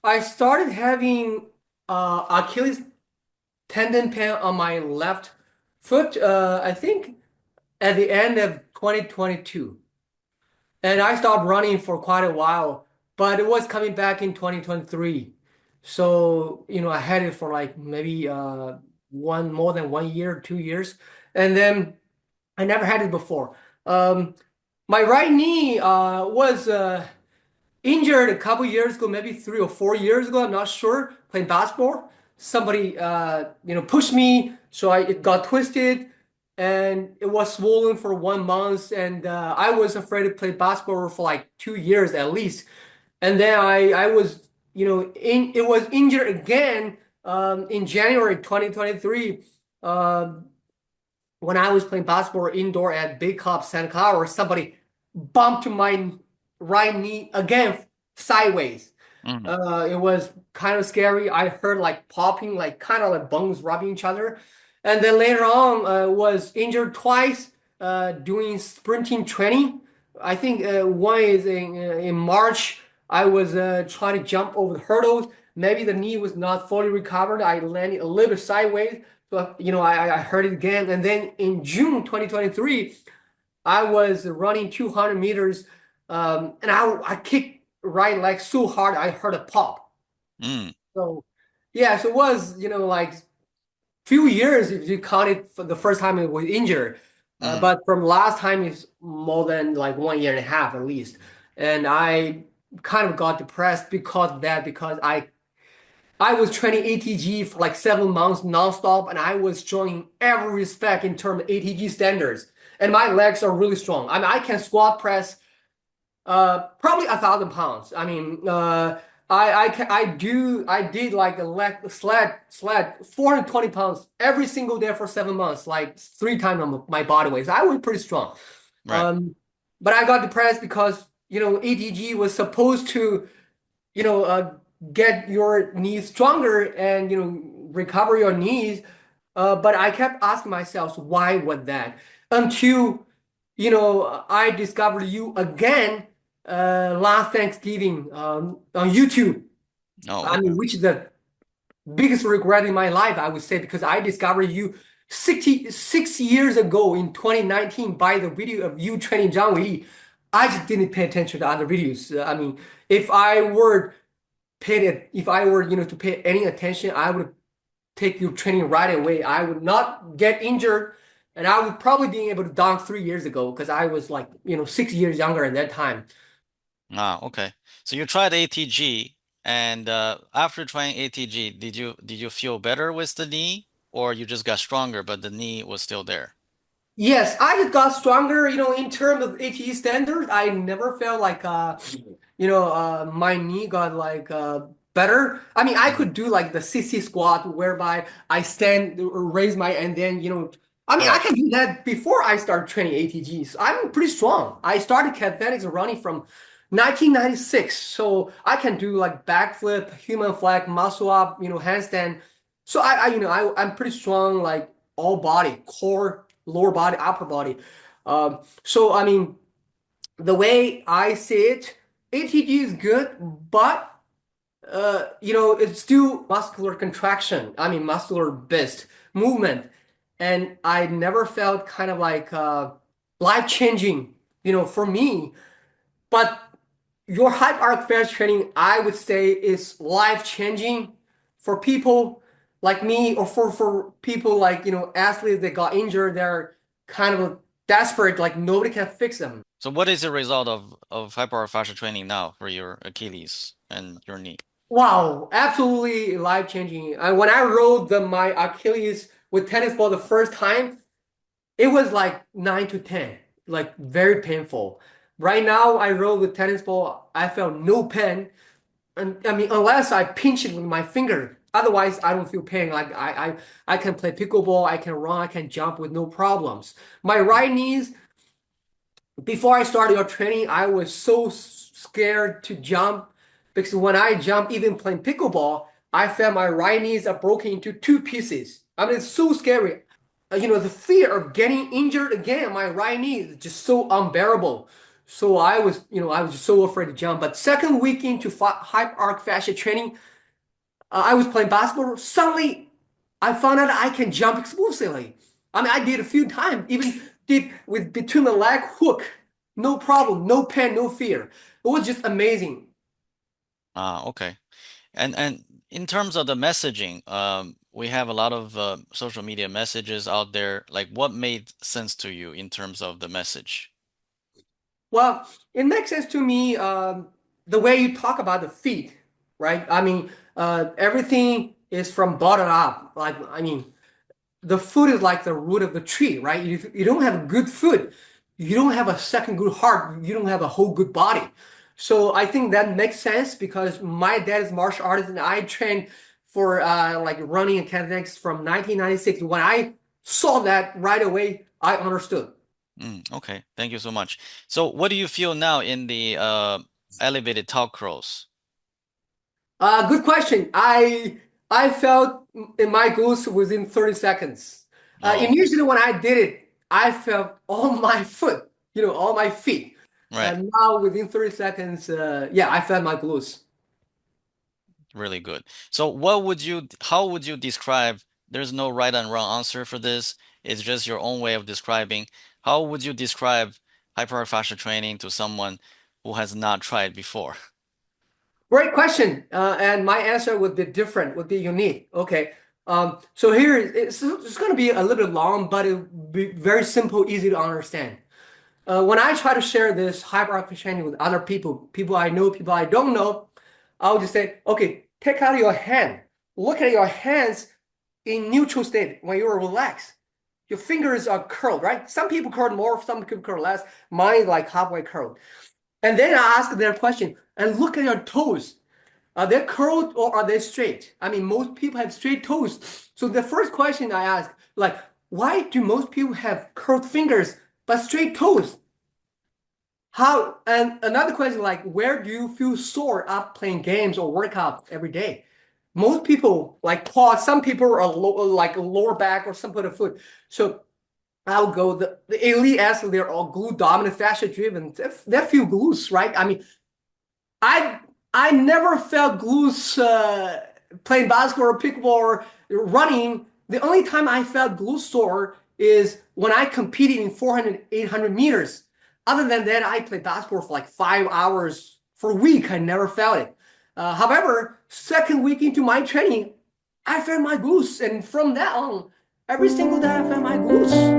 I started having Achilles tendon pain on my left foot, I think at the end of 2022. And I stopped running for quite a while, but it was coming back in 2023. So, I had it for like maybe more than 1 year, 2 years. And then I never had it before. Um, my right knee was injured a couple years ago, maybe 3 or 4 years ago. I'm not sure. Playing basketball, somebody pushed me, so it got twisted, and it was swollen for 1 month. And I was afraid to play basketball for like 2 years at least. And then I was it was injured again in January 2023 when I was playing basketball indoor at Big Club Santa Clara. Somebody bumped my right knee again sideways. Mm. It was kind of scary. I heard like popping, like kind of like bones rubbing each other. And then later on, was injured twice doing sprinting training. I think one is in March. I was trying to jump over the hurdles. Maybe the knee was not fully recovered. I landed a little bit sideways. So, I heard it again. And then in June 2023, I was running 200 meters, and I kicked right leg so hard I heard a pop. Mm. So yeah, so it was like few years if you count it for the first time it was injured, Mm. but from last time it's more than like 1 year and a half at least, and I kind of got depressed because of that because I was training ATG for like 7 months nonstop, and I was showing every respect in terms of ATG standards. And my legs are really strong. I mean, I can squat press probably 1,000 pounds. I mean, I did like a leg sled 420 pounds every single day for 7 months, like 3 times my body weight. So I was pretty strong. Right. Um, but I got depressed because ATG was supposed to you know, uh, get your knees stronger and recover your knees. But I kept asking myself, why was that? Until I discovered you again last Thanksgiving on YouTube. Oh, I okay. mean, which is the biggest regret in my life, I would say, because I discovered you 66 years ago in 2019 by the video of you training Zhang Wei. I just didn't pay attention to other videos. I mean, if I were to pay any attention, I would take your training right away. I would not get injured, and I would probably be able to dunk 3 years ago because I was like 6 years younger at that time. Ah, okay. So you tried ATG, and after trying ATG, did you feel better with the knee, or you just got stronger, but the knee was still there? Yes, I just got stronger, in terms of ATE standards. I never felt like my knee got like better. I mean, I Hmm. could do like the CC squat whereby I stand or raise my and then, I mean, I Right. can do that before I start training ATGs. I'm pretty strong. I started calisthenics running from 1996, so I can do like backflip, human flag, muscle up, handstand. So I'm pretty strong, like all body, core, lower body, upper body. So I mean, the way I see it, ATG is good, but it's still muscular contraction. I mean, muscular based movement, and I never felt kind of like life changing, for me. But your Hyperarch Fascia training, I would say, is life changing for people like me, or for people like athletes that got injured. They're kind of desperate, like nobody can fix them. So what is the result of hyperarch fascia training now for your Achilles and your knee? Wow, absolutely life changing. When I rode my Achilles with tennis ball the first time, it was like 9 to 10, like very painful. Right now, I rode with tennis ball, I felt no pain. And I mean, unless I pinch it with my finger, otherwise I don't feel pain. Like I can play pickleball, I can run, I can jump with no problems. My right knees, before I started your training, I was so scared to jump because when I jump, even playing pickleball, I felt my right knees are broken into two pieces. I mean, it's so scary. The fear of getting injured again, my right knee is just so unbearable. So I was so afraid to jump. But second week into Hyperarch Fascia Training, I was playing basketball. Suddenly, I found out I can jump explosively. I mean, I did a few times, even did with between the leg hook, no problem, no pain, no fear. It was just amazing. Okay. And in terms of the messaging, we have a lot of social media messages out there. Like, what made sense to you in terms of the message? Well, it makes sense to me the way you talk about the feet, right? I mean, everything is from bottom up. Like, I mean, the foot is like the root of the tree, right? If you don't have a good foot, you don't have a second good heart, you don't have a whole good body. So I think that makes sense because my dad is martial artist and I trained for like running and calisthenics from 1996. When I saw that right away, I understood. Okay, thank you so much. So, what do you feel now in the elevated talk crows? Good question. I felt in my goals within 30 seconds. Oh, Initially, when I did it, I felt all my foot, all my feet. right. And now within 30 seconds, yeah, I felt my glutes. Really good. So how would you describe, there's no right and wrong answer for this. It's just your own way of describing. How would you describe hyperarch fascia training to someone who has not tried before? Great question. And my answer would be different, would be unique. Okay. So here, it's going to be a little bit long, but it will be very simple, easy to understand. When I try to share this hyperarch training with other people, people I know, people I don't know, I'll just say, okay, take out your hand. Look at your hands in neutral state when you're relaxed. Your fingers are curled, right? Some people curl more, some people curl less. Mine like halfway curled. And then I ask their question and look at your toes. Are they curled or are they straight? I mean, most people have straight toes. So the first question I ask, like, why do most people have curled fingers but straight toes? How, and another question, like, where do you feel sore after playing games or workouts every day? Most people like quad, some people are like lower back or some of foot. So I'll go the elite athletes, they're all glute dominant, fascia driven. They feel glutes, right? I mean, I I never felt glutes playing basketball or pickleball or running. The only time I felt glute sore is when I competed in 400, 800 meters. Other than that, I played basketball for like 5 hours for a week. I never felt it. However, second week into my training, I felt my glutes, and from that on, every single day I felt my glutes.